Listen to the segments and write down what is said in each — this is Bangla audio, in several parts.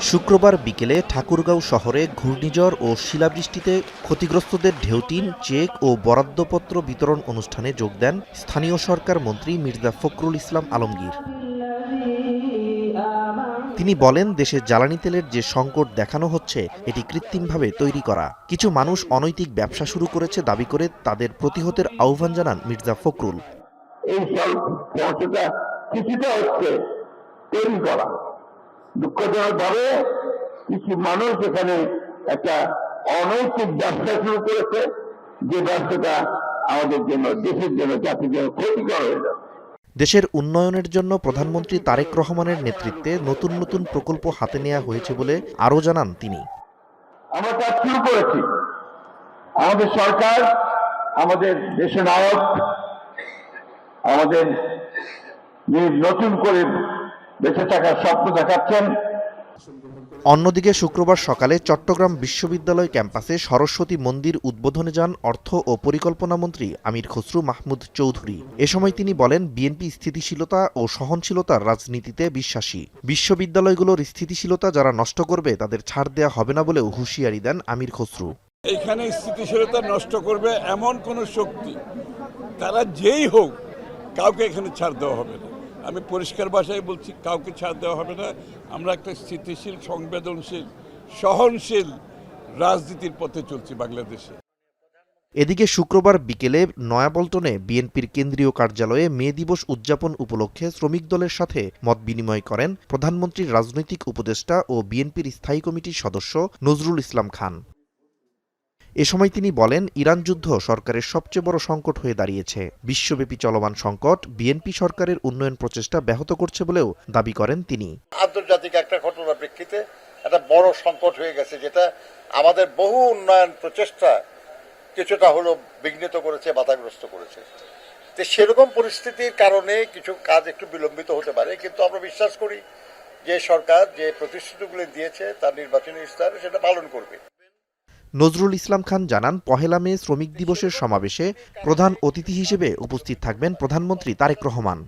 শুক্রবার বিকেলে ঠাকুরগাঁও শহরে ঘূর্ণিঝড় ও শিলাবৃষ্টিতে ক্ষতিগ্রস্তদের ঢেউটিন, চেক ও বরাদ্দপত্র বিতরণ অনুষ্ঠানে যোগ দেন স্থানীয় সরকার মন্ত্রী মির্জা ফখরুল ইসলাম আলমগীর। তিনি বলেন, দেশে জ্বালানি তেলের যে সংকট দেখানো হচ্ছে এটি কৃত্রিমভাবে তৈরি করা। কিছু মানুষ অনৈতিক ব্যবসা শুরু করেছে দাবি করে তাদের প্রতিহতের আহ্বান জানান মির্জা ফখরুল। এই সমস্যাটা কিছুটা হচ্ছে তৈরি করা। দুঃখজনকভাবে কিছু মানুষ এখানে একটা অনৈতিক ব্যবসা শুরু করেছে, যে ব্যবসাটা আমাদের জন্য, দেশের জন্য, জাতির জন্য ক্ষতিকর হয়ে যাচ্ছে। দেশের উন্নয়নের জন্য প্রধানমন্ত্রী তারেক রহমানের নেতৃত্বে নতুন নতুন প্রকল্প হাতে নেওয়া হয়েছে বলে আরও জানান তিনি। আমরা কাজ শুরু করেছি। আমাদের সরকার, আমাদের দেশনায়ক আমাদের যে নতুন করে বেঁচে থাকার স্বপ্ন দেখাচ্ছেন। অন্যদিকে শুক্রবার সকালে চট্টগ্রাম বিশ্ববিদ্যালয় ক্যাম্পাসে সরস্বতী মন্দির উদ্বোধনে যান অর্থ ও পরিকল্পনা মন্ত্রী আমির খসরু মাহমুদ চৌধুরী। এ সময় তিনি বলেন, বিএনপি স্থিতিশীলতা ও সহনশীলতার রাজনীতিতে বিশ্বাসী। বিশ্ববিদ্যালয়গুলোর স্থিতিশীলতা যারা নষ্ট করবে তাদের ছাড় দেয়া হবে না বলেও হুঁশিয়ারি দেন আমির খসরু। এখানে স্থিতিশীলতা নষ্ট করবে এমন কোন শক্তি, তারা যেই হোক, কাউকে এখানে ছাড় দেওয়া হবে না। আমি পরিষ্কার ভাষায় বলছি, কাউকে ছাড় দেওয়া হবে না। আমরা একটা স্থিতিশীল, সংবেদনশীল, সহনশীল রাজনীতির পথে চলছি বাংলাদেশে। এদিকে শুক্রবার বিকেলে নয়াপল্টনে বিএনপির কেন্দ্রীয় কার্যালয়ে মে দিবস উদযাপন উপলক্ষে শ্রমিক দলের সাথে মত বিনিময় করেন প্রধানমন্ত্রীর রাজনৈতিক উপদেষ্টা ও বিএনপির স্থায়ী কমিটির সদস্য নজরুল ইসলাম খান। এ সময় তিনি বলেন, ইরান যুদ্ধ সরকারের সবচেয়ে বড় সংকট হয়ে দাঁড়িয়েছে। বিশ্বব্যাপী চলমান সংকট বিএনপি সরকারের উন্নয়ন প্রচেষ্টা ব্যাহত করছে বলেও দাবি করেন তিনি। আন্তর্জাতিক একটা ঘটনার প্রেক্ষিতে একটা বড় সংকট হয়ে গেছে, যেটা আমাদের বহু উন্নয়ন প্রচেষ্টা কিছুটা হলো বিঘ্নিত করেছে, বাধাগ্রস্ত করেছে। তো সেরকম পরিস্থিতির কারণে কিছু কাজ একটু বিলম্বিত হতে পারে, কিন্তু আমরা বিশ্বাস করি যে সরকার যে প্রতিশ্রুতিগুলি দিয়েছে তার নির্বাচনী ইস্তাহারে সেটা পালন করবে। নজরুল ইসলাম খান জানান, পহেলা মে শ্রমিক দিবসের সমাবেশে প্রধান অতিথি হিসেবে উপস্থিত থাকবেন প্রধানমন্ত্রী তারেক রহমান।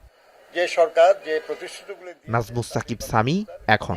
যে সরকার যে প্রতিশ্রুতিগুলি নাজমুস সাকিব সামি, এখন।